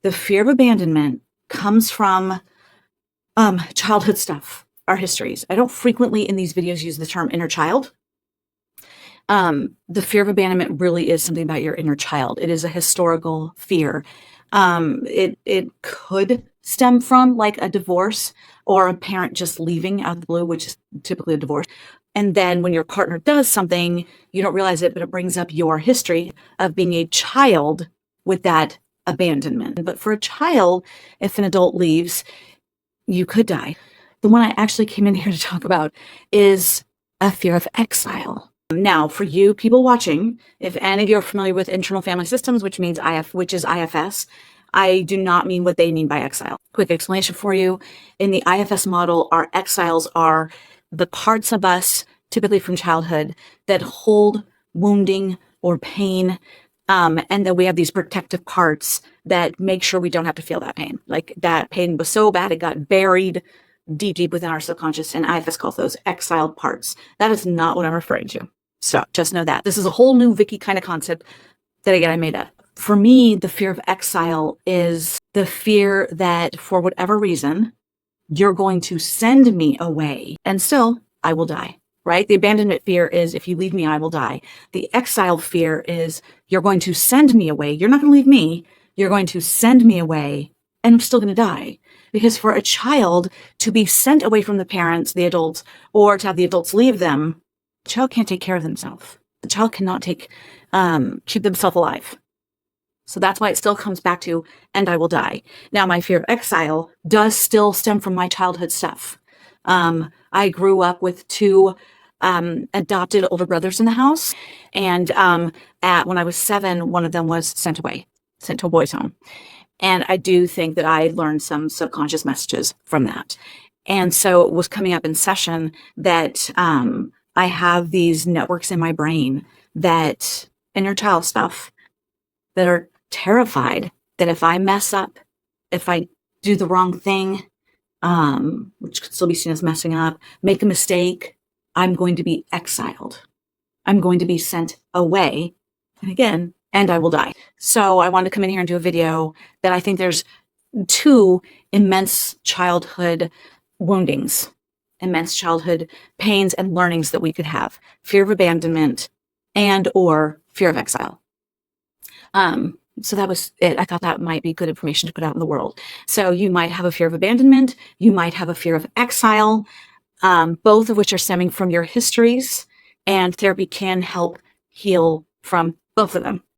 The fear of abandonment comes from childhood stuff, our histories. I don't frequently in these videos use the term inner child. The fear of abandonment really is something about your inner child. It is a historical fear. It could stem from like a divorce or a parent just leaving out of the blue, which is typically a divorce. And then when your partner does something, you don't realize it, but it brings up your history of being a child with that abandonment. But for a child, if an adult leaves, you could die. The one I actually came in here to talk about is a fear of exile. Now, for you people watching, if any of you are familiar with internal family systems, which is IFS, I do not mean what they mean by exile. Quick explanation for you. In the IFS model, our exiles are the parts of us, typically from childhood, that hold wounding or pain. And then we have these protective parts that make sure we don't have to feel that pain. Like that pain was so bad, it got buried deep within our subconscious, and IFS calls those exiled parts. That is not what I'm referring to. So just know that. This is a whole new Vicky kind of concept that, again, I made up. For me, the fear of exile is the fear that for whatever reason, you're going to send me away and still I will die, right? The abandonment fear is if you leave me, I will die. The exile fear is you're going to send me away. You're not going to leave me. You're going to send me away and I'm still going to die. Because for a child to be sent away from the parents, the adults, or to have the adults leave them, the child can't take care of themselves. The child cannot keep themselves alive. So that's why it still comes back to, and I will die. Now, my fear of exile does still stem from my childhood stuff. I grew up with two adopted older brothers in the house. And when I was 7, one of them was sent away, sent to a boys' home. And I do think that I learned some subconscious messages from that. And so it was coming up in session that I have these networks in my brain that inner child stuff that are terrified that if I mess up, if I do the wrong thing, which could still be seen as messing up, make a mistake, I'm going to be exiled. I'm going to be sent away. And again, and I will die. So I wanted to come in here and do a video that I think there's 2 immense childhood woundings, immense childhood pains and learnings that we could have. Fear of abandonment and or fear of exile. So that was it. I thought that might be good information to put out in the world. So you might have a fear of abandonment. You might have a fear of exile, both of which are stemming from your histories, and therapy can help heal from both of them.